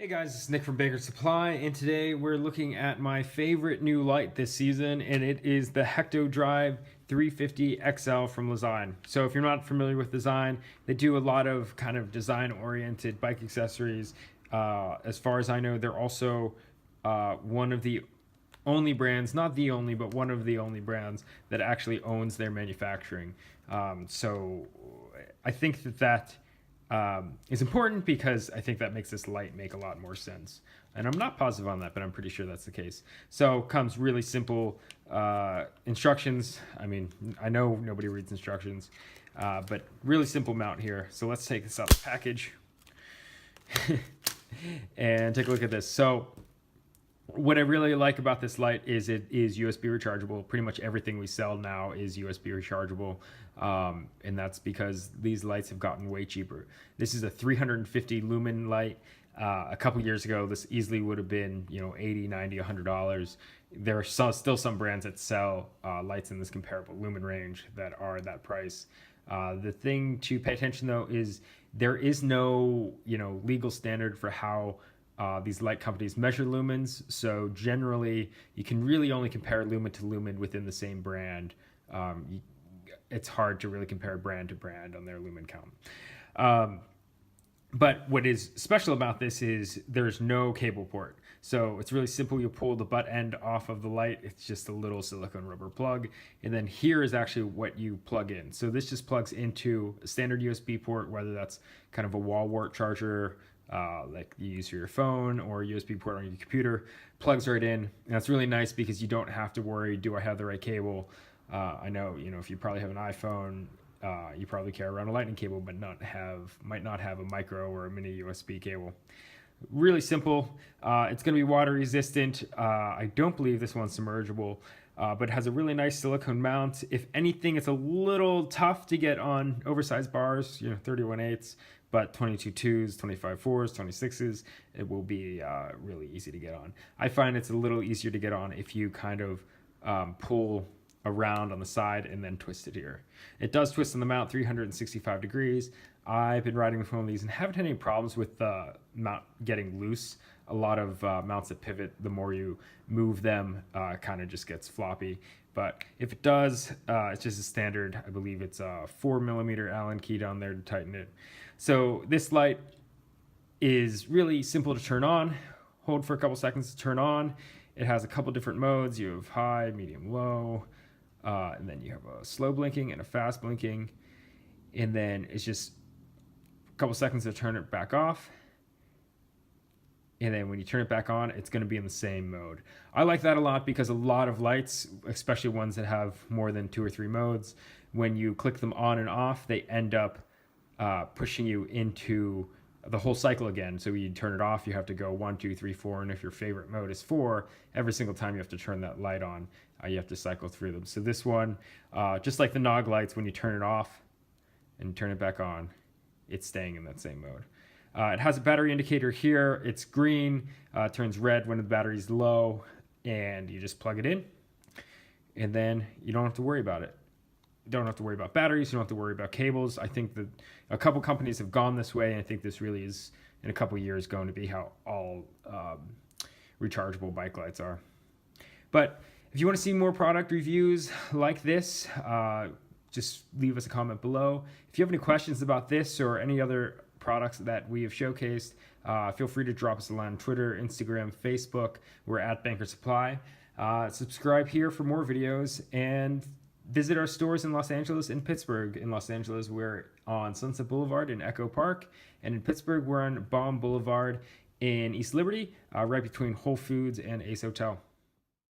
Hey guys, it's Nick from Baker Supply, and today we're looking at my favorite new light this season, and it is the Hecto Drive 350 XL from Lezyne. So if you're not familiar with Lezyne, they do a lot of kind of design-oriented bike accessories. As far as I know, they're also one of the only brands, not the only, but one of the only brands that actually owns their manufacturing. So I think that is important because I think that makes this light make a lot more sense. And I'm not positive on that, but I'm pretty sure that's the case. So comes really simple instructions. I mean, I know nobody reads instructions, but really simple mount here. So let's take this out of the package and take a look at this. So what I really like about this light is it is USB rechargeable. Pretty much everything we sell now is USB rechargeable, and that's because these lights have gotten way cheaper. This is a 350 lumen light. A couple years ago, this easily would have been, $80, $90, $100. There are still some brands that sell lights in this comparable lumen range that are that price. The thing to pay attention though is there is no legal standard for how these light companies measure lumens. So generally, you can really only compare lumen to lumen within the same brand. It's hard to really compare brand to brand on their lumen count. But what is special about this is there's no cable port. So it's really simple. You pull the butt end off of the light. It's just a little silicone rubber plug. And then here is actually what you plug in. So this just plugs into a standard USB port, whether that's kind of a wall wart charger, like you use for your phone, or a USB port on your computer, plugs right in. And that's really nice because you don't have to worry, do I have the right cable? I know, if you probably have an iPhone, you probably carry around a lightning cable, but might not have a micro or a mini USB cable. Really simple. It's going to be water resistant. I don't believe this one's submergible, but it has a really nice silicone mount. If anything, it's a little tough to get on oversized bars, 31/8, but 22/2s, 25/4s, 26s, it will be really easy to get on. I find it's a little easier to get on if you kind of pull around on the side and then twist it here. It does twist on the mount 365 degrees. I've been riding with one of these and haven't had any problems with the mount getting loose. A lot of mounts that pivot, the more you move them, kind of just gets floppy. But if it does, it's just a standard. I believe it's a 4mm Allen key down there to tighten it. So this light is really simple to turn on. Hold for a couple seconds to turn on. It has a couple different modes. You have high, medium, low, and then you have a slow blinking and a fast blinking. And then it's just a couple seconds to turn it back off. And then when you turn it back on, it's going to be in the same mode. I like that a lot because a lot of lights, especially ones that have more than 2 or 3 modes, when you click them on and off, they end up pushing you into the whole cycle again. So when you turn it off, you have to go 1, 2, 3, 4, and if your favorite mode is 4, every single time you have to turn that light on, you have to cycle through them. So this one, just like the Nog lights, when you turn it off and turn it back on, it's staying in that same mode. It has a battery indicator here. It's green, turns red when the battery's low, and you just plug it in, and then you don't have to worry about it. You don't have to worry about batteries. You don't have to worry about cables. I think that a couple companies have gone this way, and I think this really is, in a couple years, going to be how all rechargeable bike lights are. But if you want to see more product reviews like this, just leave us a comment below. If you have any questions about this or any other products that we have showcased, feel free to drop us a line on Twitter, Instagram, Facebook. We're at Banker Supply. Subscribe here for more videos, and visit our stores in Los Angeles and Pittsburgh. In Los Angeles, we're on Sunset Boulevard in Echo Park, and in Pittsburgh, we're on Baum Boulevard in East Liberty, right between Whole Foods and Ace Hotel.